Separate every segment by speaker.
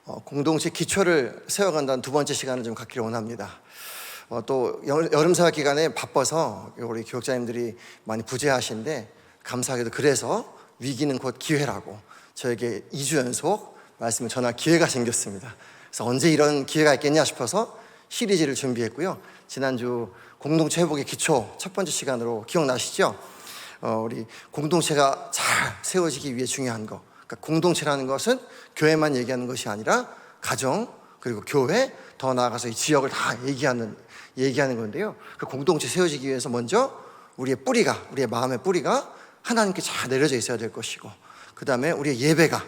Speaker 1: 공동체 기초를 세워간다는 두 번째 시간을 좀 갖기를 원합니다. 또 여름사역 기간에 바빠서 우리 교육자님들이 많이 부재하신데 감사하게도 그래서 위기는 곧 기회라고 저에게 2주 연속 말씀을 전할 기회가 생겼습니다. 그래서 언제 이런 기회가 있겠냐 싶어서 시리즈를 준비했고요. 지난주 공동체 회복의 기초 첫 번째 시간으로 기억나시죠? 우리 공동체가 잘 세워지기 위해 중요한 거, 그러니까 공동체라는 것은 교회만 얘기하는 것이 아니라 가정 그리고 교회, 더 나아가서 이 지역을 다 얘기하는 건데요. 그 공동체 세워지기 위해서 먼저 우리의 마음의 뿌리가 하나님께 잘 내려져 있어야 될 것이고, 그 다음에 우리의 예배가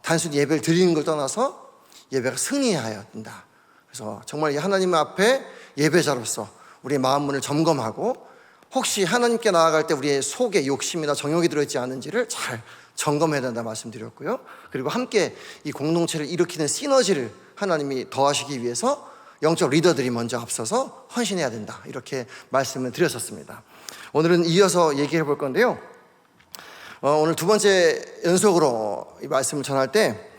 Speaker 1: 단순히 예배를 드리는 걸 떠나서 예배가 승리해야 된다. 그래서 정말 하나님 앞에 예배자로서 우리의 마음 문을 점검하고, 혹시 하나님께 나아갈 때 우리의 속에 욕심이나 정욕이 들어있지 않은지를 잘 점검해야 된다 말씀드렸고요. 그리고 함께 이 공동체를 일으키는 시너지를 하나님이 더하시기 위해서 영적 리더들이 먼저 앞서서 헌신해야 된다, 이렇게 말씀을 드렸었습니다. 오늘은 이어서 얘기해 볼 건데요. 오늘 두 번째 연속으로 이 말씀을 전할 때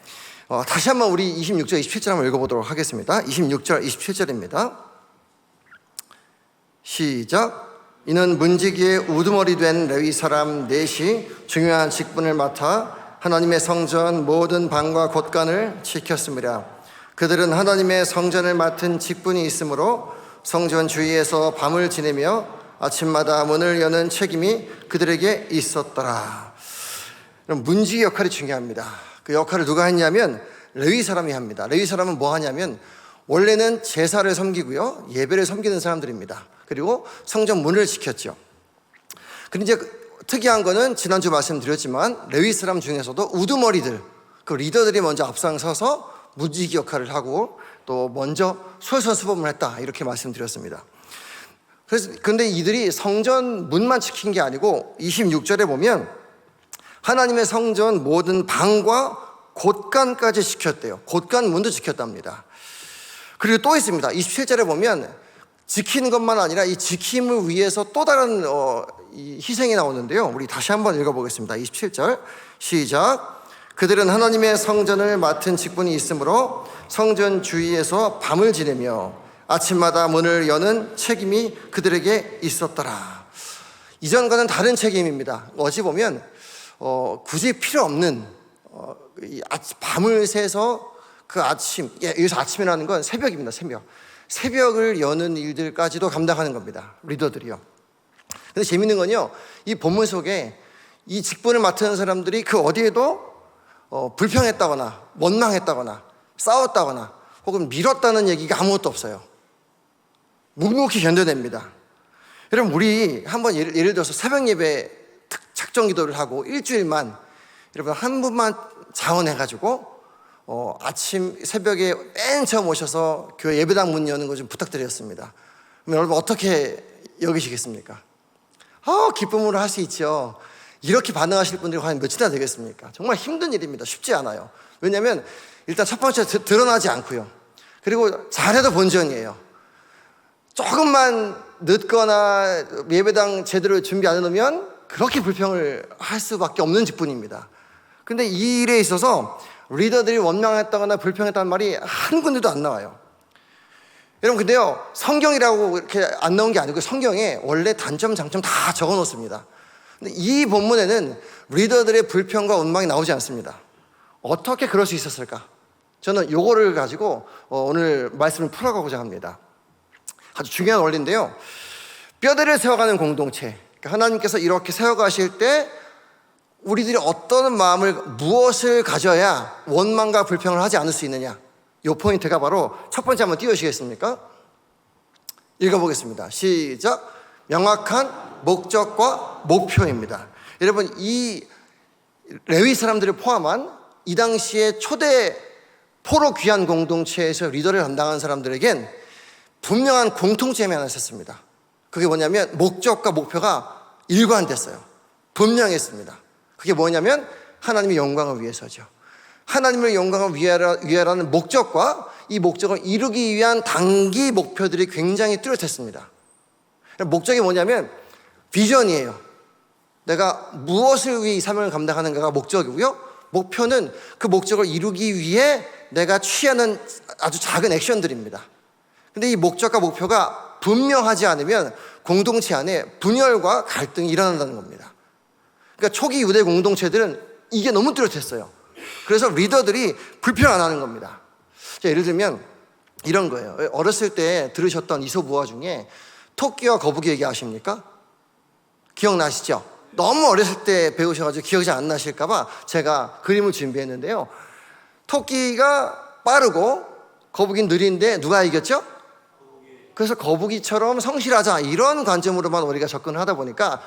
Speaker 1: 다시 한번 우리 26절, 27절 한번 읽어보도록 하겠습니다. 26절, 27절입니다. 시작. 이는 문지기에 우두머리 된 레위 사람 넷이 중요한 직분을 맡아 하나님의 성전 모든 방과 곳간을 지켰습니다. 그들은 하나님의 성전을 맡은 직분이 있으므로 성전 주위에서 밤을 지내며 아침마다 문을 여는 책임이 그들에게 있었더라. 그럼 문지기 역할이 중요합니다. 그 역할을 누가 했냐면 레위 사람이 합니다. 레위 사람은 뭐 하냐면 원래는 제사를 섬기고요, 예배를 섬기는 사람들입니다. 그리고 성전 문을 지켰죠. 그런데 이제 특이한 거는 지난주 말씀드렸지만 레위 사람 중에서도 우두머리들, 그 리더들이 먼저 앞장서서 문지기 역할을 하고 또 먼저 솔선수범을 했다, 이렇게 말씀드렸습니다. 그런데 이들이 성전 문만 지킨 게 아니고 26절에 보면 하나님의 성전 모든 방과 곳간까지 지켰대요. 곳간 문도 지켰답니다. 그리고 또 있습니다. 27절에 보면 지키는 것만 아니라 이 지킴을 위해서 또 다른 이 희생이 나오는데요. 우리 다시 한번 읽어보겠습니다. 27절 시작. 그들은 하나님의 성전을 맡은 직분이 있으므로 성전 주위에서 밤을 지내며 아침마다 문을 여는 책임이 그들에게 있었더라. 이전과는 다른 책임입니다. 어찌 보면 굳이 필요 없는 밤을 새서 그 아침, 여기서 아침이라는 건 새벽입니다. 새벽을 여는 일들까지도 감당하는 겁니다. 리더들이요. 근데 재밌는 건요, 이 본문 속에 이 직분을 맡은 사람들이 그 어디에도 불평했다거나 원망했다거나 싸웠다거나 혹은 미뤘다는 얘기가 아무것도 없어요. 묵묵히 견뎌냅니다. 여러분, 우리 한번 예를 들어서 새벽 예배 작정 기도를 하고 일주일만 여러분 한 분만 자원해가지고 아침 새벽에 맨 처음 오셔서 교회 예배당 문 여는 거 좀 부탁드렸습니다. 그럼 여러분 어떻게 여기시겠습니까? 기쁨으로 할 수 있죠. 이렇게 반응하실 분들이 과연 몇이나 되겠습니까? 정말 힘든 일입니다. 쉽지 않아요. 왜냐하면 일단 첫 번째 드러나지 않고요. 그리고 잘해도 본전이에요. 조금만 늦거나 예배당 제대로 준비 안 해놓으면 그렇게 불평을 할 수밖에 없는 직분입니다. 근데 이 일에 있어서 리더들이 원망했다거나 불평했다는 말이 한 군데도 안 나와요. 여러분, 근데요, 성경이라고 이렇게 안 나온 게 아니고 성경에 원래 단점 장점 다 적어 놓습니다. 근데 이 본문에는 리더들의 불평과 원망이 나오지 않습니다. 어떻게 그럴 수 있었을까? 저는 요거를 가지고 오늘 말씀을 풀어가고자 합니다. 아주 중요한 원리인데요, 뼈대를 세워가는 공동체, 그러니까 하나님께서 이렇게 세워가실 때 우리들이 어떤 마음을, 무엇을 가져야 원망과 불평을 하지 않을 수 있느냐, 이 포인트가 바로 첫 번째, 한번 띄워주시겠습니까? 읽어보겠습니다. 시작. 명확한 목적과 목표입니다. 여러분, 이 레위 사람들을 포함한 이 당시에 초대 포로 귀한 공동체에서 리더를 담당한 사람들에겐 분명한 공통점이 하나 있었습니다. 그게 뭐냐면 목적과 목표가 일관됐어요. 분명했습니다. 그게 뭐냐면 하나님의 영광을 위해서죠. 하나님의 영광을 위하라는 목적과 이 목적을 이루기 위한 단기 목표들이 굉장히 뚜렷했습니다. 목적이 뭐냐면 비전이에요. 내가 무엇을 위해 이 사명을 감당하는가가 목적이고요, 목표는 그 목적을 이루기 위해 내가 취하는 아주 작은 액션들입니다. 근데 이 목적과 목표가 분명하지 않으면 공동체 안에 분열과 갈등이 일어난다는 겁니다. 그러니까 초기 유대 공동체들은 이게 너무 뚜렷했어요. 그래서 리더들이 불편하다는 겁니다. 자, 예를 들면 이런 거예요. 어렸을 때 들으셨던 이솝우화 중에 토끼와 거북이 얘기 아십니까? 기억나시죠? 너무 어렸을 때 배우셔가지고 기억이 잘 안 나실까봐 제가 그림을 준비했는데요. 토끼가 빠르고 거북이는 느린데 누가 이겼죠? 그래서 거북이처럼 성실하자, 이런 관점으로만 우리가 접근을 하다 보니까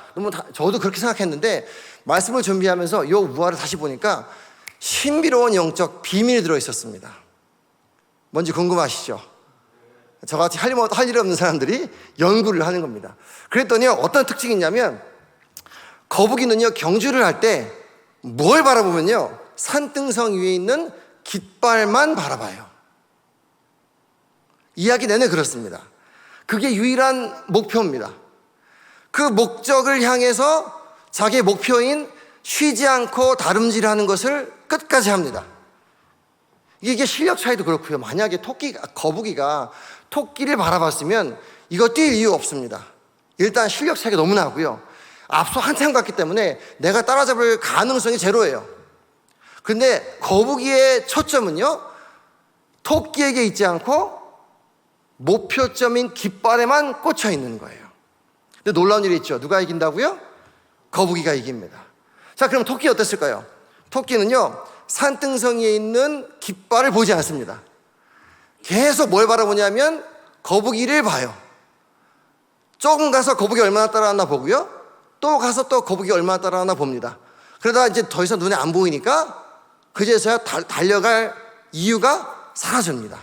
Speaker 1: 저도 그렇게 생각했는데, 말씀을 준비하면서 이 우화를 다시 보니까 신비로운 영적 비밀이 들어있었습니다. 뭔지 궁금하시죠? 저같이 할 일 없는 사람들이 연구를 하는 겁니다. 그랬더니 어떤 특징이 있냐면, 거북이는요, 경주를 할 때 뭘 바라보면요, 산등성 위에 있는 깃발만 바라봐요. 이야기 내내 그렇습니다. 그게 유일한 목표입니다. 그 목적을 향해서 자기의 목표인 쉬지 않고 다름질하는 것을 끝까지 합니다. 이게 실력 차이도 그렇고요. 만약에 거북이가 토끼를 바라봤으면 이거 뛸 이유 없습니다. 일단 실력 차이가 너무 나고요. 앞서 한참 갔기 때문에 내가 따라잡을 가능성이 제로예요. 근데 거북이의 초점은요, 토끼에게 있지 않고 목표점인 깃발에만 꽂혀 있는 거예요. 근데 놀라운 일이 있죠. 누가 이긴다고요? 거북이가 이깁니다. 자, 그럼 토끼 어땠을까요? 토끼는요, 산등성 위에 있는 깃발을 보지 않습니다. 계속 뭘 바라보냐면 거북이를 봐요. 조금 가서 거북이 얼마나 따라왔나 보고요, 또 가서 또 거북이 얼마나 따라왔나 봅니다. 그러다가 이제 더 이상 눈에 안 보이니까 그제서야 달려갈 이유가 사라집니다.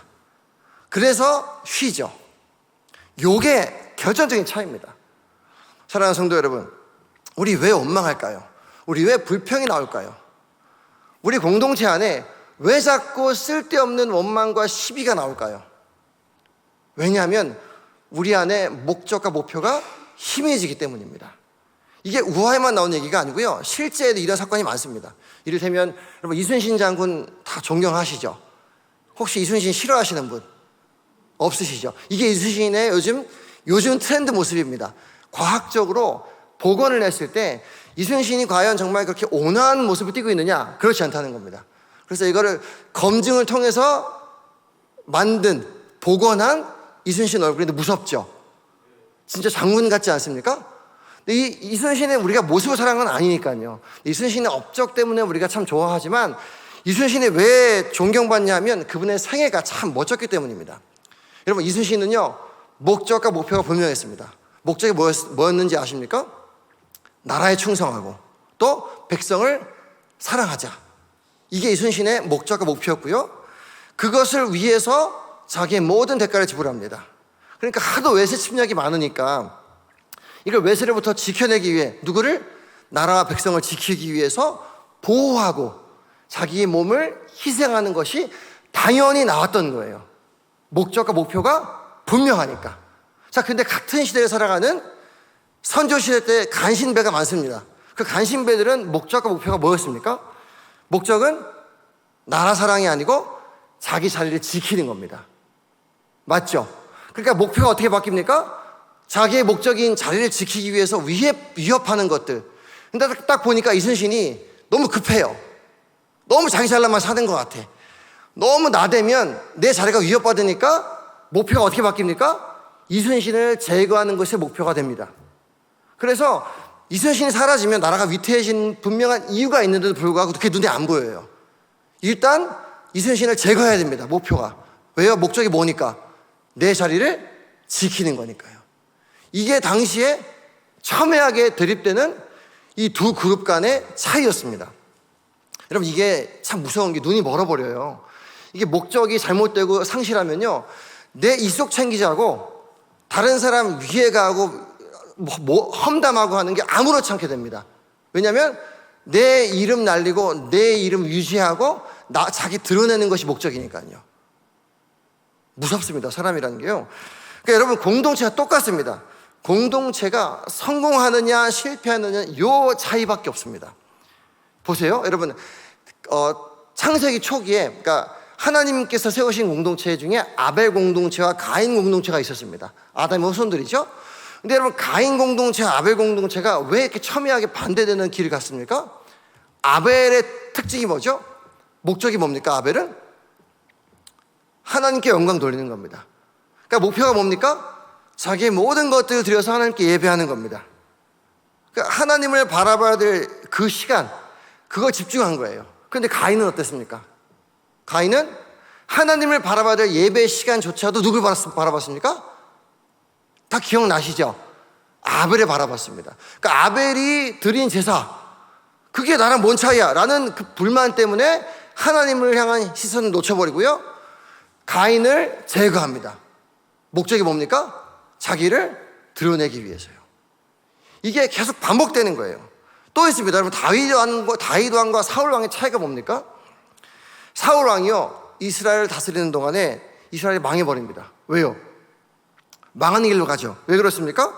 Speaker 1: 그래서 쉬죠. 요게 결정적인 차이입니다. 사랑하는 성도 여러분, 우리 왜 원망할까요? 우리 왜 불평이 나올까요? 우리 공동체 안에 왜 자꾸 쓸데없는 원망과 시비가 나올까요? 왜냐하면 우리 안에 목적과 목표가 희미해지기 때문입니다. 이게 우화에만 나온 얘기가 아니고요, 실제에도 이런 사건이 많습니다. 이를테면 여러분, 이순신 장군 다 존경하시죠? 혹시 이순신 싫어하시는 분 없으시죠? 이게 이순신의 요즘 트렌드 모습입니다. 과학적으로 복원을 했을 때 이순신이 과연 정말 그렇게 온화한 모습을 띠고 있느냐? 그렇지 않다는 겁니다. 그래서 이거를 검증을 통해서 복원한 이순신 얼굴인데 무섭죠? 진짜 장군 같지 않습니까? 근데 이순신의 우리가 모습을 사랑한 건 아니니까요. 이순신의 업적 때문에 우리가 참 좋아하지만, 이순신이 왜 존경받냐면 그분의 생애가 참 멋졌기 때문입니다. 여러분, 이순신은요, 목적과 목표가 분명했습니다. 목적이 뭐였는지 아십니까? 나라에 충성하고 또 백성을 사랑하자. 이게 이순신의 목적과 목표였고요. 그것을 위해서 자기의 모든 대가를 지불합니다. 그러니까 하도 외세 침략이 많으니까 이걸 외세로부터 지켜내기 위해 누구를? 나라와 백성을 지키기 위해서 보호하고 자기의 몸을 희생하는 것이 당연히 나왔던 거예요. 목적과 목표가 분명하니까. 자, 근데 같은 시대에 살아가는 선조시대 때 간신배가 많습니다. 그 간신배들은 목적과 목표가 뭐였습니까? 목적은 나라 사랑이 아니고 자기 자리를 지키는 겁니다. 맞죠? 그러니까 목표가 어떻게 바뀝니까? 자기의 목적인 자리를 지키기 위해서 위협하는 것들. 근데 딱 보니까 이순신이 너무 급해요. 너무 자기 잘나만 사는 것 같아. 너무 나대면 내 자리가 위협받으니까 목표가 어떻게 바뀝니까? 이순신을 제거하는 것이 목표가 됩니다. 그래서 이순신이 사라지면 나라가 위태해진 분명한 이유가 있는데도 불구하고 그게 눈에 안 보여요. 일단 이순신을 제거해야 됩니다. 목표가. 왜요? 목적이 뭐니까? 내 자리를 지키는 거니까요. 이게 당시에 첨예하게 대립되는 이 두 그룹 간의 차이였습니다. 여러분, 이게 참 무서운 게 눈이 멀어버려요. 이게 목적이 잘못되고 상실하면요, 내 이속 챙기자고 다른 사람 위해 가고 험담하고 하는 게 아무렇지 않게 됩니다. 왜냐하면 내 이름 날리고 내 이름 유지하고 자기 드러내는 것이 목적이니까요. 무섭습니다, 사람이라는 게요. 그러니까 여러분, 공동체가 똑같습니다. 공동체가 성공하느냐 실패하느냐 요 차이밖에 없습니다. 보세요, 여러분, 창세기 초기에, 그러니까 하나님께서 세우신 공동체 중에 아벨 공동체와 가인 공동체가 있었습니다. 아담의 후손들이죠. 근데 여러분, 가인 공동체, 아벨 공동체가 왜 이렇게 첨예하게 반대되는 길을 갔습니까? 아벨의 특징이 뭐죠? 목적이 뭡니까? 아벨은 하나님께 영광 돌리는 겁니다. 그러니까 목표가 뭡니까? 자기의 모든 것들을 들여서 하나님께 예배하는 겁니다. 그러니까 하나님을 바라봐야 될 그 시간, 그걸 집중한 거예요. 그런데 가인은 어땠습니까? 가인은 하나님을 바라봐야 될 예배 시간조차도 누굴 바라봤습니까? 다 기억나시죠? 아벨을 바라봤습니다. 그러니까 아벨이 드린 제사, 그게 나랑 뭔 차이야? 라는 그 불만 때문에 하나님을 향한 시선을 놓쳐버리고요, 가인을 제거합니다. 목적이 뭡니까? 자기를 드러내기 위해서요. 이게 계속 반복되는 거예요. 또 있습니다. 여러분, 다윗 왕과 사울 왕의 차이가 뭡니까? 사울 왕이요, 이스라엘을 다스리는 동안에 이스라엘이 망해버립니다. 왜요? 망하는 길로 가죠. 왜 그렇습니까?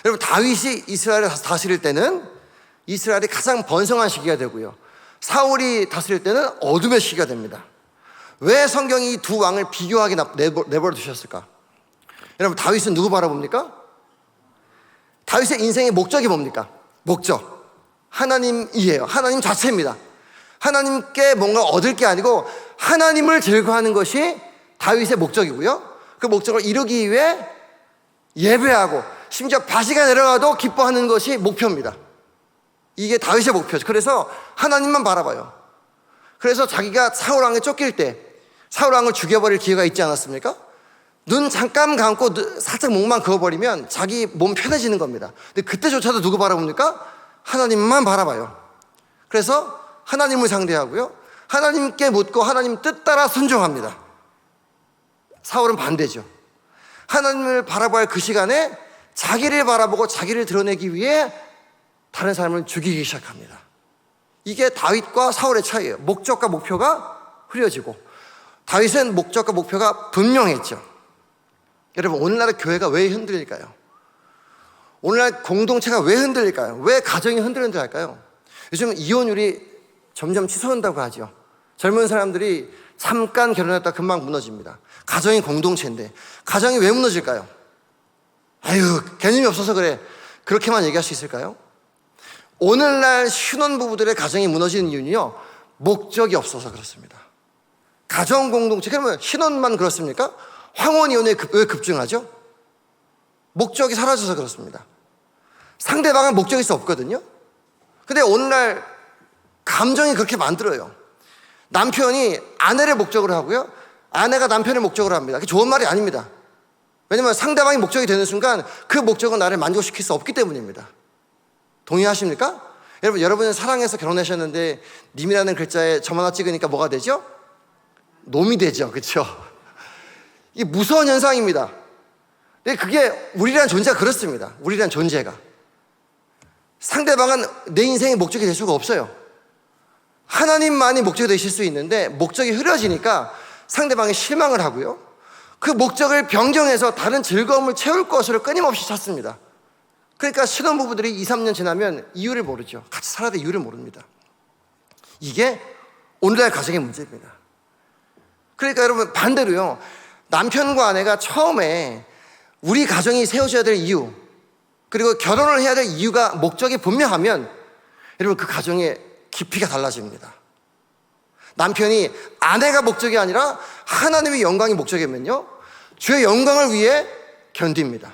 Speaker 1: 여러분, 다윗이 이스라엘을 다스릴 때는 이스라엘이 가장 번성한 시기가 되고요, 사울이 다스릴 때는 어둠의 시기가 됩니다. 왜 성경이 이 두 왕을 비교하게 내버려 두셨을까? 여러분, 다윗은 누구 바라봅니까? 다윗의 인생의 목적이 뭡니까? 목적, 하나님이에요. 하나님 자체입니다. 하나님께 뭔가 얻을 게 아니고 하나님을 즐거워하는 것이 다윗의 목적이고요, 그 목적을 이루기 위해 예배하고 심지어 바시가 내려가도 기뻐하는 것이 목표입니다. 이게 다윗의 목표죠. 그래서 하나님만 바라봐요. 그래서 자기가 사울왕에 쫓길 때 사울왕을 죽여버릴 기회가 있지 않았습니까? 눈 잠깐 감고 살짝 목만 그어버리면 자기 몸 편해지는 겁니다. 근데 그때조차도 누구 바라봅니까? 하나님만 바라봐요. 그래서 하나님을 상대하고요, 하나님께 묻고 하나님 뜻 따라 순종합니다. 사울은 반대죠. 하나님을 바라봐야 할 그 시간에 자기를 바라보고 자기를 드러내기 위해 다른 사람을 죽이기 시작합니다. 이게 다윗과 사울의 차이예요. 목적과 목표가 흐려지고, 다윗은 목적과 목표가 분명했죠. 여러분, 오늘날의 교회가 왜 흔들릴까요? 오늘날 공동체가 왜 흔들릴까요? 왜 가정이 흔들릴까요? 요즘 이혼율이 점점 치솟는다고 하죠. 젊은 사람들이 잠깐 결혼했다 금방 무너집니다. 가정이 공동체인데 가정이 왜 무너질까요? 아유, 개념이 없어서 그래. 그렇게만 얘기할 수 있을까요? 오늘날 신혼부부들의 가정이 무너지는 이유는요, 목적이 없어서 그렇습니다. 가정 공동체, 그러면 신혼만 그렇습니까? 황혼이혼에 왜 급증하죠? 목적이 사라져서 그렇습니다. 상대방은 목적일 수 없거든요. 근데 오늘날 감정이 그렇게 만들어요. 남편이 아내를 목적으로 하고요, 아내가 남편을 목적으로 합니다. 그게 좋은 말이 아닙니다. 왜냐하면 상대방이 목적이 되는 순간 그 목적은 나를 만족시킬 수 없기 때문입니다. 동의하십니까? 여러분은 사랑해서 결혼하셨는데 님이라는 글자에 점 하나 찍으니까 뭐가 되죠? 놈이 되죠. 그렇죠? 이게 무서운 현상입니다. 근데 그게 우리라는 존재가 그렇습니다. 우리라는 존재가. 상대방은 내 인생의 목적이 될 수가 없어요. 하나님만이 목적이 되실 수 있는데 목적이 흐려지니까 상대방이 실망을 하고요, 그 목적을 변경해서 다른 즐거움을 채울 것으로 끊임없이 찾습니다. 그러니까 신혼부부들이 2, 3년 지나면 이유를 모르죠. 같이 살아야 될 이유를 모릅니다. 이게 오늘날 가정의 문제입니다. 그러니까 여러분, 반대로요, 남편과 아내가 처음에 우리 가정이 세워져야 될 이유, 그리고 결혼을 해야 될 이유가, 목적이 분명하면 여러분, 그 가정의 깊이가 달라집니다. 남편이 아내가 목적이 아니라 하나님의 영광이 목적이면요, 주의 영광을 위해 견딥니다.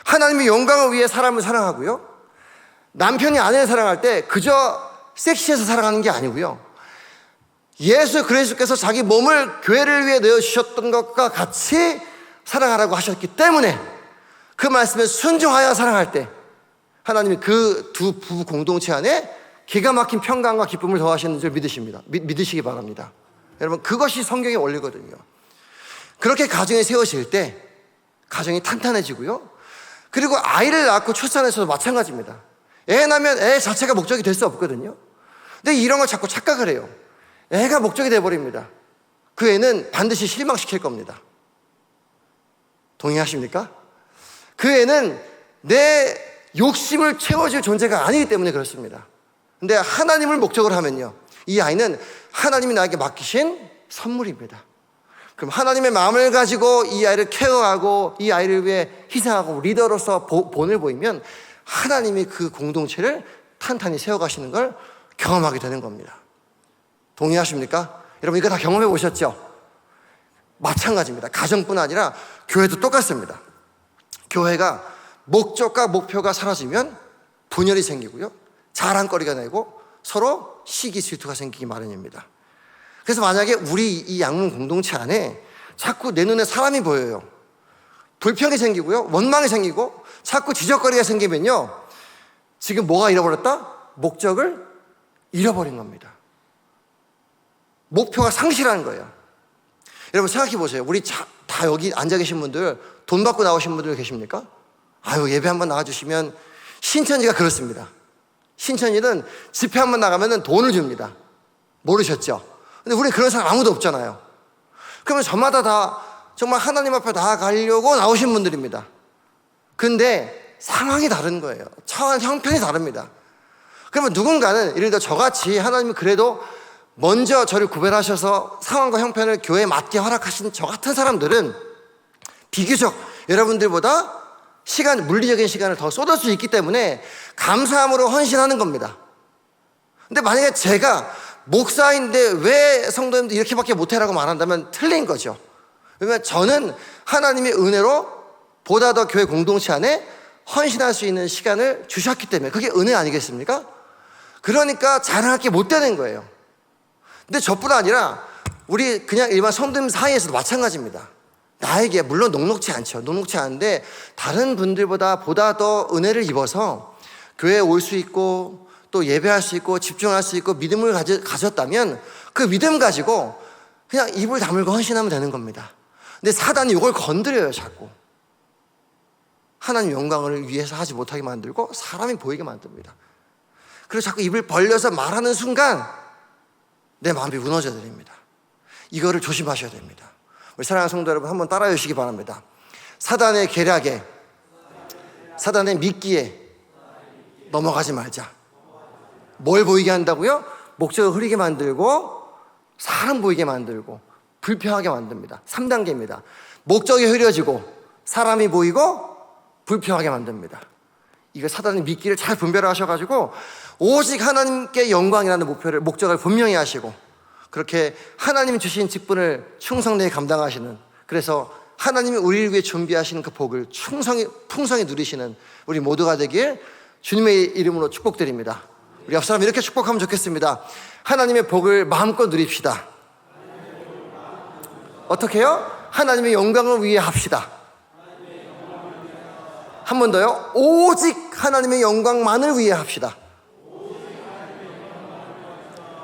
Speaker 1: 하나님의 영광을 위해 사람을 사랑하고요, 남편이 아내를 사랑할 때 그저 섹시해서 사랑하는 게 아니고요, 예수 그리스도께서 자기 몸을 교회를 위해 내어주셨던 것과 같이 사랑하라고 하셨기 때문에 그 말씀에 순종하여 사랑할 때 하나님이 그 두 부부 공동체 안에 기가 막힌 평강과 기쁨을 더하시는 줄 믿으시기 바랍니다. 여러분, 그것이 성경의 원리거든요. 그렇게 가정이 세워질 때 가정이 탄탄해지고요, 그리고 아이를 낳고 출산해서도 마찬가지입니다. 애 낳으면 애 자체가 목적이 될 수 없거든요. 근데 이런 걸 자꾸 착각을 해요. 애가 목적이 돼버립니다. 그 애는 반드시 실망시킬 겁니다. 동의하십니까? 그 애는 내 욕심을 채워줄 존재가 아니기 때문에 그렇습니다. 근데 하나님을 목적으로 하면요, 이 아이는 하나님이 나에게 맡기신 선물입니다. 그럼 하나님의 마음을 가지고 이 아이를 케어하고 이 아이를 위해 희생하고 리더로서 본을 보이면 하나님이 그 공동체를 탄탄히 세워가시는 걸 경험하게 되는 겁니다. 동의하십니까? 여러분 이거 다 경험해 보셨죠? 마찬가지입니다. 가정뿐 아니라 교회도 똑같습니다. 교회가 목적과 목표가 사라지면 분열이 생기고요, 자랑거리가 되고 서로 시기 질투가 생기기 마련입니다. 그래서 만약에 우리 이 양문 공동체 안에 자꾸 내 눈에 사람이 보여요, 불평이 생기고요, 원망이 생기고 자꾸 지적거리가 생기면요, 지금 뭐가 잃어버렸다? 목적을 잃어버린 겁니다. 목표가 상실하는 거예요. 여러분 생각해 보세요. 우리 다 여기 앉아 계신 분들 돈 받고 나오신 분들 계십니까? 아유, 예배 한번 나와주시면. 신천지가 그렇습니다. 신천지는 집회 한번 나가면 돈을 줍니다. 모르셨죠? 근데 우리 그런 사람 아무도 없잖아요. 그러면 저마다 다 정말 하나님 앞에 나아가려고 나오신 분들입니다. 근데 상황이 다른 거예요. 처한 형편이 다릅니다. 그러면 누군가는, 예를 들어 저같이 하나님이 그래도 먼저 저를 구별하셔서 상황과 형편을 교회에 맞게 허락하신 저 같은 사람들은 비교적 여러분들보다 물리적인 시간을 더 쏟을 수 있기 때문에 감사함으로 헌신하는 겁니다. 근데 만약에 제가 목사인데 왜 성도님들 이렇게밖에 못해라고 말한다면 틀린 거죠. 왜냐면 저는 하나님의 은혜로 보다 더 교회 공동체 안에 헌신할 수 있는 시간을 주셨기 때문에 그게 은혜 아니겠습니까? 그러니까 자랑할 게 못 되는 거예요. 근데 저뿐 아니라 우리 그냥 일반 성도님 사이에서도 마찬가지입니다. 나에게 물론 녹록지 않죠. 녹록지 않은데 다른 분들보다 보다 더 은혜를 입어서 교회에 올 수 있고 또 예배할 수 있고 집중할 수 있고 믿음을 가졌다면 그 믿음 가지고 그냥 입을 다물고 헌신하면 되는 겁니다. 근데 사단이 이걸 건드려요. 자꾸 하나님 영광을 위해서 하지 못하게 만들고 사람이 보이게 만듭니다. 그래서 자꾸 입을 벌려서 말하는 순간 내 마음이 무너져 내립니다. 이거를 조심하셔야 됩니다. 우리 사랑하는 성도 여러분, 한번 따라해 주시기 바랍니다. 사단의 계략에, 사단의 미끼에 넘어가지 말자. 뭘 보이게 한다고요? 목적을 흐리게 만들고 사람 보이게 만들고 불평하게 만듭니다. 3단계입니다. 목적이 흐려지고 사람이 보이고 불평하게 만듭니다. 이거 사단의 미끼를 잘 분별하셔가지고 오직 하나님께 영광이라는 목적을 분명히 하시고 그렇게 하나님이 주신 직분을 충성되게 감당하시는, 그래서 하나님이 우리를 위해 준비하시는 그 복을 풍성히 누리시는 우리 모두가 되길 주님의 이름으로 축복드립니다. 우리 옆 사람 이렇게 축복하면 좋겠습니다. 하나님의 복을 마음껏 누립시다. 어떻게 해요? 하나님의 영광을 위해 합시다. 한 번 더요. 오직 하나님의 영광만을 위해 합시다.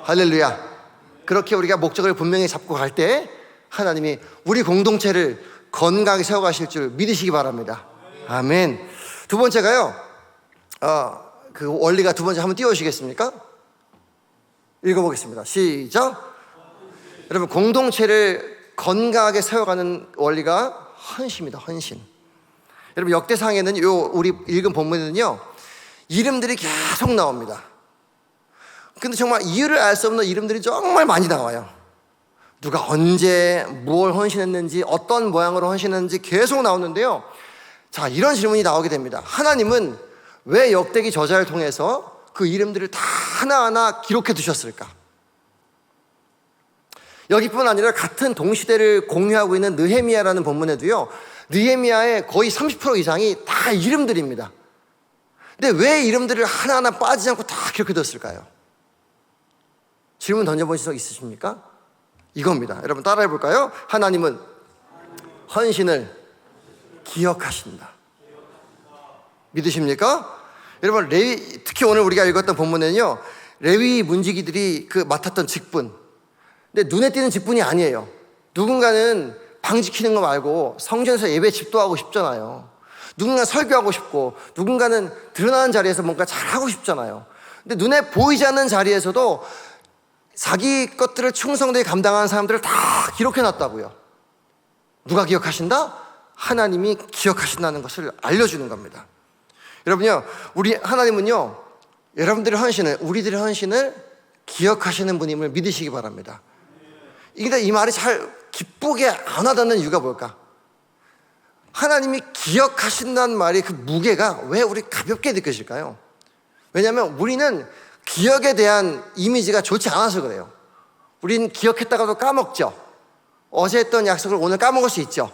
Speaker 1: 할렐루야. 그렇게 우리가 목적을 분명히 잡고 갈 때 하나님이 우리 공동체를 건강하게 세워가실 줄 믿으시기 바랍니다. 아멘. 두 번째가요, 그 원리가 두 번째 한번 띄워주시겠습니까? 읽어보겠습니다. 시작. 여러분, 공동체를 건강하게 세워가는 원리가 헌신입니다. 헌신. 여러분, 역대상에는 우리 읽은 본문에는요, 이름들이 계속 나옵니다. 근데 정말 이유를 알 수 없는 이름들이 정말 많이 나와요. 누가 언제 뭘 헌신했는지, 어떤 모양으로 헌신했는지 계속 나오는데요. 자, 이런 질문이 나오게 됩니다. 하나님은 왜 역대기 저자를 통해서 그 이름들을 다 하나하나 기록해 두셨을까? 여기뿐 아니라 같은 동시대를 공유하고 있는 느헤미야라는 본문에도요, 느헤미야의 거의 30% 이상이 다 이름들입니다. 근데 왜 이름들을 하나하나 빠지지 않고 다 기록해 뒀을까요? 질문 던져보신 적 있으십니까? 이겁니다. 여러분 따라해 볼까요? 하나님은 헌신을 기억하신다. 믿으십니까? 여러분, 레위, 특히 오늘 우리가 읽었던 본문에는요, 레위 문지기들이 그 맡았던 직분, 근데 눈에 띄는 직분이 아니에요. 누군가는 방 지키는 거 말고 성전에서 예배 집도하고 싶잖아요. 누군가는 설교하고 싶고, 누군가는 드러나는 자리에서 뭔가 잘하고 싶잖아요. 근데 눈에 보이지 않는 자리에서도 자기 것들을 충성되게 감당하는 사람들을 다 기록해놨다고요. 누가 기억하신다? 하나님이 기억하신다는 것을 알려주는 겁니다. 여러분요, 우리 하나님은요, 여러분들의 헌신을, 우리들의 헌신을 기억하시는 분임을 믿으시기 바랍니다. 근데 이 말이 잘 기쁘게 안 와닿는 이유가 뭘까? 하나님이 기억하신다는 말이 그 무게가 왜 우리 가볍게 느껴질까요? 왜냐하면 우리는 기억에 대한 이미지가 좋지 않아서 그래요. 우리는 기억했다가도 까먹죠. 어제 했던 약속을 오늘 까먹을 수 있죠.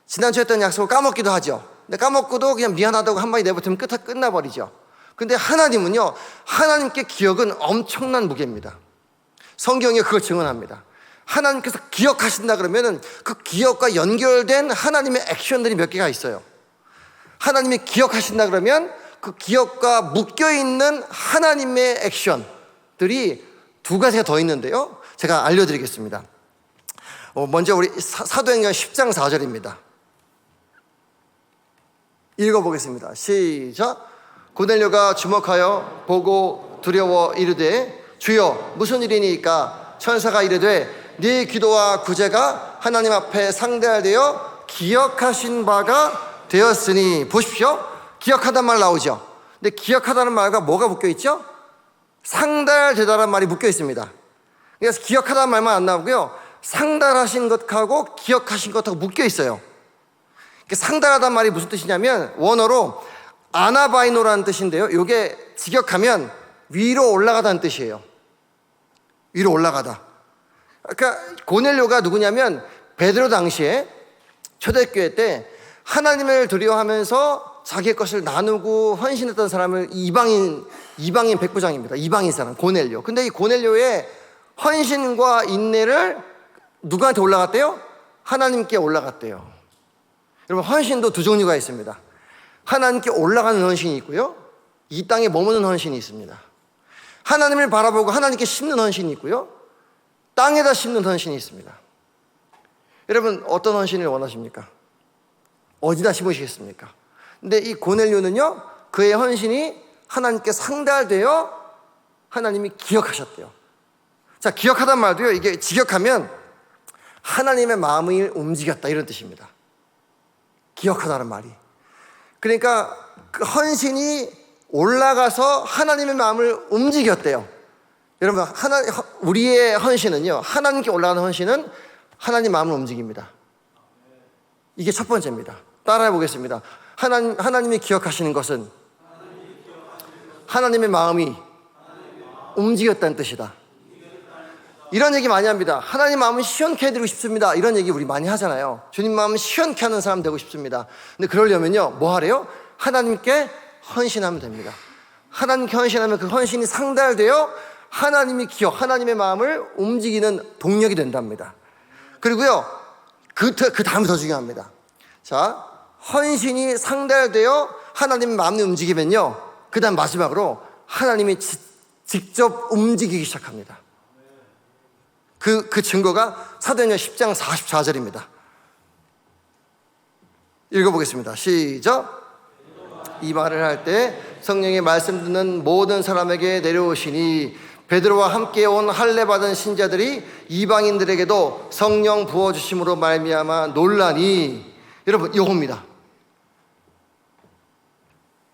Speaker 1: 지난주에 했던 약속을 까먹기도 하죠. 근데 까먹고도 그냥 미안하다고 한마디 내뱉으면 끝나버리죠. 근데 하나님은요, 하나님께 기억은 엄청난 무게입니다. 성경이 그걸 증언합니다. 하나님께서 기억하신다 그러면은 그 기억과 연결된 하나님의 액션들이 몇 개가 있어요. 하나님이 기억하신다 그러면 그 기억과 묶여있는 하나님의 액션들이 두 가지가 더 있는데요, 제가 알려드리겠습니다. 먼저 우리 사도행전 10장 4절입니다. 읽어보겠습니다. 시작. 고넬료가 주목하여 보고 두려워 이르되 주여 무슨 일이니까? 천사가 이르되 네 기도와 구제가 하나님 앞에 상달되어 기억하신 바가 되었으니. 보십시오. 기억하단 말 나오죠. 근데 기억하다는 말과 뭐가 묶여있죠? 상달되다라는 말이 묶여있습니다. 그래서 기억하다는 말만 안 나오고요, 상달하신 것하고 기억하신 것하고 묶여있어요. 상달하다는 말이 무슨 뜻이냐면 원어로 아나바이노라는 뜻인데요, 이게 직역하면 위로 올라가다는 뜻이에요. 위로 올라가다. 그러니까 고넬료가 누구냐면 베드로 당시에 초대교회 때 하나님을 두려워하면서 자기의 것을 나누고 헌신했던 사람을 이방인 백부장입니다. 이방인 사람 고넬료. 근데 이 고넬료의 헌신과 인내를 누구한테 올라갔대요? 하나님께 올라갔대요. 여러분, 헌신도 두 종류가 있습니다. 하나님께 올라가는 헌신이 있고요, 이 땅에 머무는 헌신이 있습니다. 하나님을 바라보고 하나님께 심는 헌신이 있고요, 땅에다 심는 헌신이 있습니다. 여러분, 어떤 헌신을 원하십니까? 어디다 심으시겠습니까? 근데 이 고넬료는요, 그의 헌신이 하나님께 상달되어 하나님이 기억하셨대요. 자, 기억하단 말도요, 이게 직역하면 하나님의 마음을 움직였다 이런 뜻입니다. 기억하다는 말이. 그러니까 그 헌신이 올라가서 하나님의 마음을 움직였대요. 여러분, 우리의 헌신은요, 하나님께 올라가는 헌신은 하나님 마음을 움직입니다. 이게 첫 번째입니다. 따라해 보겠습니다. 하나님이 기억하시는 것은 하나님의 마음이 움직였다는 뜻이다. 이런 얘기 많이 합니다. 하나님 마음은 시원케 해드리고 싶습니다. 이런 얘기 우리 많이 하잖아요. 주님 마음은 시원케 하는 사람 되고 싶습니다. 근데 그러려면요, 뭐 하래요? 하나님께 헌신하면 됩니다. 하나님께 헌신하면 그 헌신이 상달되어 하나님이 하나님의 마음을 움직이는 동력이 된답니다. 그리고요, 그 다음이 더 중요합니다. 자, 헌신이 상달되어 하나님의 마음이 움직이면요, 그 다음 마지막으로 하나님이 직접 움직이기 시작합니다. 그 증거가 사도행전 10장 44절입니다. 읽어보겠습니다. 시작. 이 말을 할 때 성령의 말씀 듣는 모든 사람에게 내려오시니 베드로와 함께 온 할례 받은 신자들이 이방인들에게도 성령 부어주심으로 말미암아 놀라니. 여러분, 이겁니다.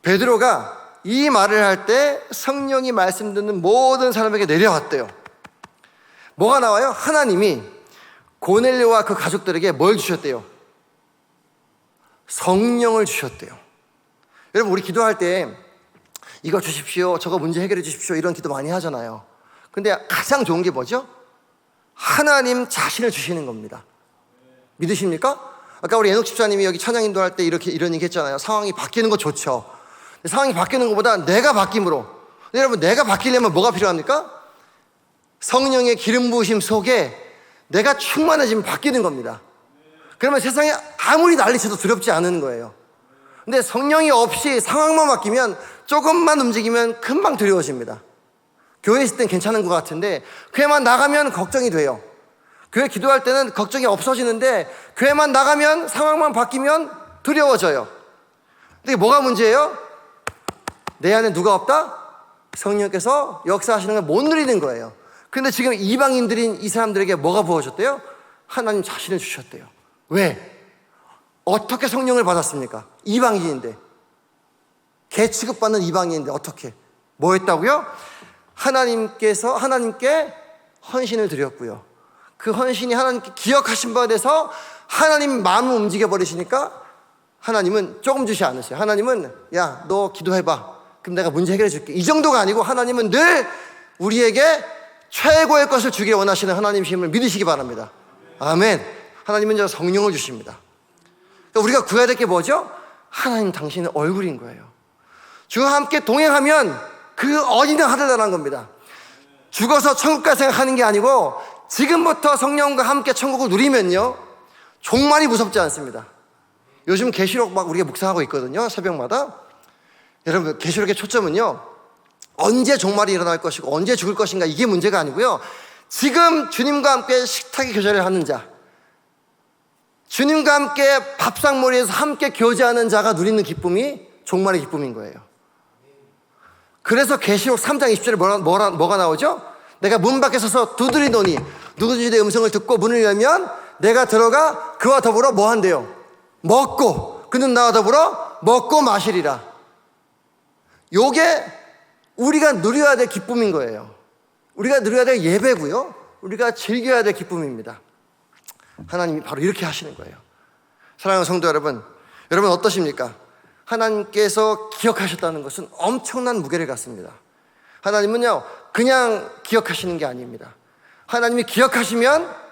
Speaker 1: 베드로가 이 말을 할 때 성령이 말씀 듣는 모든 사람에게 내려왔대요. 뭐가 나와요? 하나님이 고넬료와 그 가족들에게 뭘 주셨대요? 성령을 주셨대요. 여러분, 우리 기도할 때 이거 주십시오, 저거 문제 해결해 주십시오, 이런 기도 많이 하잖아요. 근데 가장 좋은 게 뭐죠? 하나님 자신을 주시는 겁니다. 믿으십니까? 아까 우리 에녹 집사님이 여기 찬양 인도할 때 이런 얘기 했잖아요. 상황이 바뀌는 거 좋죠. 상황이 바뀌는 것보다 내가 바뀜으로. 여러분, 내가 바뀌려면 뭐가 필요합니까? 성령의 기름 부으심 속에 내가 충만해지면 바뀌는 겁니다. 그러면 세상에 아무리 난리쳐도 두렵지 않은 거예요. 근데 성령이 없이 상황만 바뀌면, 조금만 움직이면 금방 두려워집니다. 교회에 있을 땐 괜찮은 것 같은데 교회만 나가면 걱정이 돼요. 교회 기도할 때는 걱정이 없어지는데 교회만 나가면, 상황만 바뀌면 두려워져요. 근데 뭐가 문제예요? 내 안에 누가 없다? 성령께서 역사하시는 걸 못 누리는 거예요. 근데 지금 이방인들인 이 사람들에게 뭐가 부어졌대요? 하나님 자신을 주셨대요. 왜? 어떻게 성령을 받았습니까? 이방인인데, 개 취급받는 이방인인데 어떻게? 뭐 했다고요? 하나님께 헌신을 드렸고요. 그 헌신이 하나님께 기억하신 바에 대해서 하나님 마음을 움직여 버리시니까 하나님은 조금 주시 않으세요. 하나님은 야, 너 기도해봐. 그럼 내가 문제 해결해 줄게. 이 정도가 아니고 하나님은 늘 우리에게 최고의 것을 주길 원하시는 하나님이심을 믿으시기 바랍니다. 아멘. 하나님은 저 성령을 주십니다. 그러니까 우리가 구해야 될 게 뭐죠? 하나님 당신의 얼굴인 거예요. 주와 함께 동행하면 그 어디든 하늘나라는 겁니다. 죽어서 천국 갈 생각하는 게 아니고 지금부터 성령과 함께 천국을 누리면요, 종말이 무섭지 않습니다. 요즘 계시록 막 우리가 묵상하고 있거든요, 새벽마다. 여러분, 계시록의 초점은요, 언제 종말이 일어날 것이고 언제 죽을 것인가, 이게 문제가 아니고요, 지금 주님과 함께 식탁의 교제를 하는 자, 주님과 함께 밥상머리에서 함께 교제하는 자가 누리는 기쁨이 종말의 기쁨인 거예요. 그래서 계시록 3장 20절에 뭐가 나오죠? 내가 문 밖에 서서 두드리노니 누구든지 내 음성을 듣고 문을 열면 내가 들어가 그와 더불어 뭐 한대요? 먹고 그는 나와 더불어 먹고 마시리라. 요게 우리가 누려야 될 기쁨인 거예요. 우리가 누려야 될 예배고요, 우리가 즐겨야 될 기쁨입니다. 하나님이 바로 이렇게 하시는 거예요. 사랑하는 성도 여러분, 여러분 어떠십니까? 하나님께서 기억하셨다는 것은 엄청난 무게를 갖습니다. 하나님은요, 그냥 기억하시는 게 아닙니다. 하나님이 기억하시면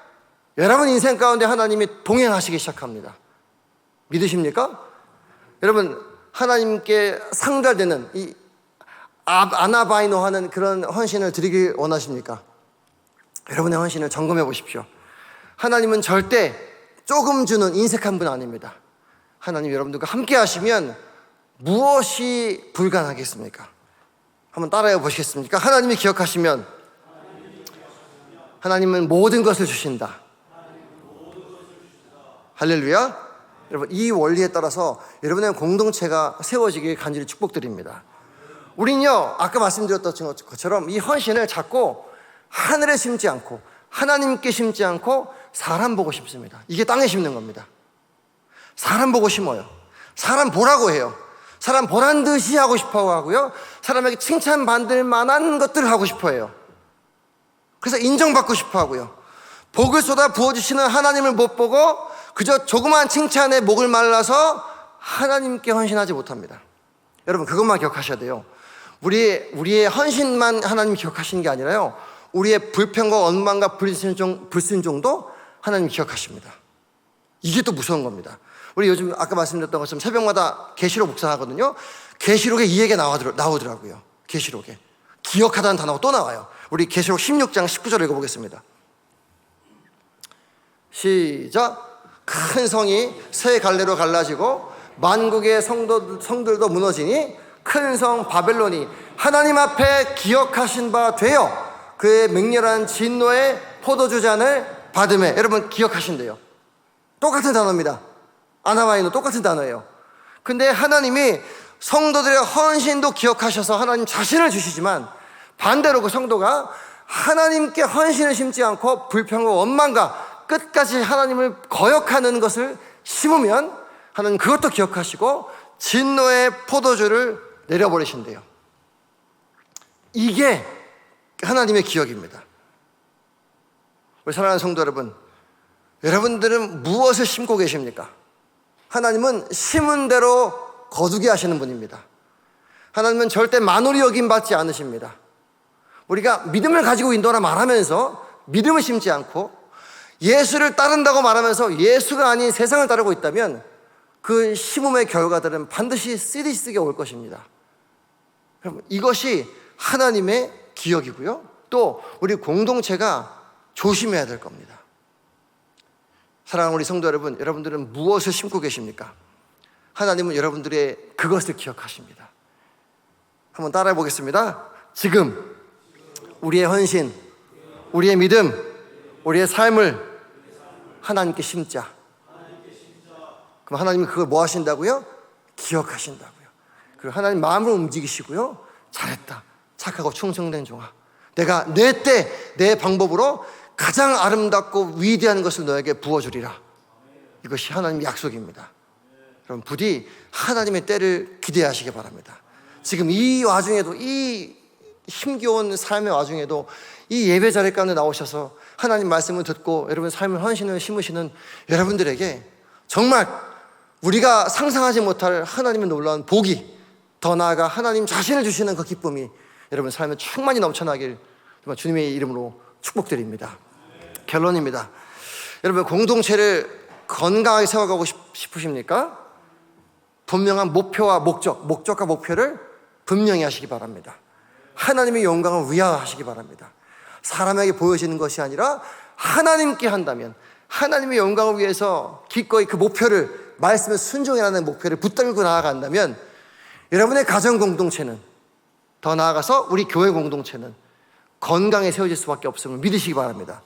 Speaker 1: 여러분 인생 가운데 하나님이 동행하시기 시작합니다. 믿으십니까? 여러분, 하나님께 상달되는 이 아나바이노 하는 그런 헌신을 드리길 원하십니까? 여러분의 헌신을 점검해 보십시오. 하나님은 절대 조금 주는 인색한 분 아닙니다. 하나님 여러분들과 함께 하시면 무엇이 불가능하겠습니까? 한번 따라해 보시겠습니까? 하나님이 기억하시면 하나님은 모든 것을 주신다. 할렐루야. 여러분, 이 원리에 따라서 여러분의 공동체가 세워지길 간절히 축복드립니다. 우린요, 아까 말씀드렸던 것처럼 이 헌신을 자꾸 하늘에 심지 않고 하나님께 심지 않고 사람 보고 심습니다. 이게 땅에 심는 겁니다. 사람 보고 심어요. 사람 보라고 해요. 사람 보란 듯이 하고 싶어 하고요, 사람에게 칭찬받을 만한 것들을 하고 싶어 해요. 그래서 인정받고 싶어 하고요, 복을 쏟아 부어주시는 하나님을 못 보고 그저 조그마한 칭찬에 목을 말라서 하나님께 헌신하지 못합니다. 여러분, 그것만 기억하셔야 돼요. 우리의 헌신만 하나님 기억하시는 게 아니라요, 우리의 불평과 원망과 불순종도 하나님 기억하십니다. 이게 또 무서운 겁니다. 우리 요즘 아까 말씀드렸던 것처럼 새벽마다 계시록 묵상하거든요. 계시록에 이 얘기가 나오더라고요. 계시록에 기억하다는 단어가 또 나와요. 우리 계시록 16장 19절 읽어보겠습니다. 시작. 큰 성이 세 갈래로 갈라지고 만국의 성들도 무너지니 큰 성 바벨론이 하나님 앞에 기억하신 바 되어 그의 맹렬한 진노의 포도주 잔을 받으매. 여러분, 기억하신대요. 똑같은 단어입니다. 아나바이노 똑같은 단어예요. 근데 하나님이 성도들의 헌신도 기억하셔서 하나님 자신을 주시지만, 반대로 그 성도가 하나님께 헌신을 심지 않고 불평과 원망과 끝까지 하나님을 거역하는 것을 심으면 하나님 그것도 기억하시고 진노의 포도주를 내려버리신대요. 이게 하나님의 기억입니다. 우리 사랑하는 성도 여러분, 여러분들은 무엇을 심고 계십니까? 하나님은 심은 대로 거두게 하시는 분입니다. 하나님은 절대 만홀히 여김 받지 않으십니다. 우리가 믿음을 가지고 인도하라 말하면서 믿음을 심지 않고 예수를 따른다고 말하면서 예수가 아닌 세상을 따르고 있다면 그 심음의 결과들은 반드시 쓰디쓰게 올 것입니다. 여러분, 이것이 하나님의 기억이고요, 또 우리 공동체가 조심해야 될 겁니다. 사랑하는 우리 성도 여러분, 여러분들은 무엇을 심고 계십니까? 하나님은 여러분들의 그것을 기억하십니다. 한번 따라해 보겠습니다. 지금 우리의 헌신, 우리의 믿음, 우리의 삶을 하나님께 심자. 그럼 하나님은 그걸 뭐 하신다고요? 기억하신다고요. 그리고 하나님 마음을 움직이시고요, 잘했다, 착하고 충성된 종아, 내가 내 때 내 방법으로 가장 아름답고 위대한 것을 너에게 부어주리라. 이것이 하나님의 약속입니다. 여러분, 부디 하나님의 때를 기대하시기 바랍니다. 지금 이 와중에도 이 힘겨운 삶의 와중에도 이 예배 자리 가운데 나오셔서 하나님 말씀을 듣고 여러분 삶의 헌신을 심으시는 여러분들에게 정말 우리가 상상하지 못할 하나님의 놀라운 복이, 더 나아가 하나님 자신을 주시는 그 기쁨이 여러분 삶에 충만히 넘쳐나길 정말 주님의 이름으로 축복드립니다. 결론입니다. 여러분, 공동체를 건강하게 세워가고 싶으십니까? 분명한 목표와 목적과 목표를 분명히 하시기 바랍니다. 하나님의 영광을 위하시기 바랍니다. 사람에게 보여지는 것이 아니라 하나님께 한다면, 하나님의 영광을 위해서 기꺼이 그 목표를, 말씀에 순종이라는 목표를 붙들고 나아간다면 여러분의 가정 공동체는, 더 나아가서 우리 교회 공동체는 건강에 세워질 수밖에 없음을 믿으시기 바랍니다.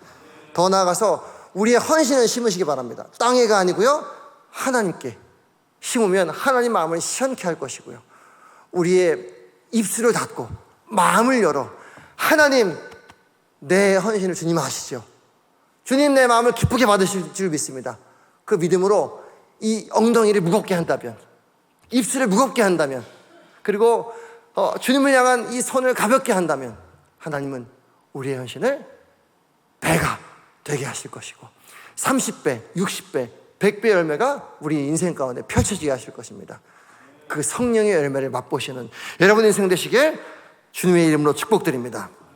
Speaker 1: 더 나아가서 우리의 헌신을 심으시기 바랍니다. 땅에가 아니고요, 하나님께 심으면 하나님 마음을 시원케 할 것이고요, 우리의 입술을 닫고 마음을 열어 하나님, 내 헌신을 주님 아시죠? 주님 내 마음을 기쁘게 받으실 줄 믿습니다. 그 믿음으로 이 엉덩이를 무겁게 한다면, 입술을 무겁게 한다면, 그리고 주님을 향한 이 손을 가볍게 한다면 하나님은 우리의 헌신을 배가 되게 하실 것이고 30배, 60배, 100배 열매가 우리 인생 가운데 펼쳐지게 하실 것입니다. 그 성령의 열매를 맛보시는 여러분 인생 되시길 주님의 이름으로 축복드립니다.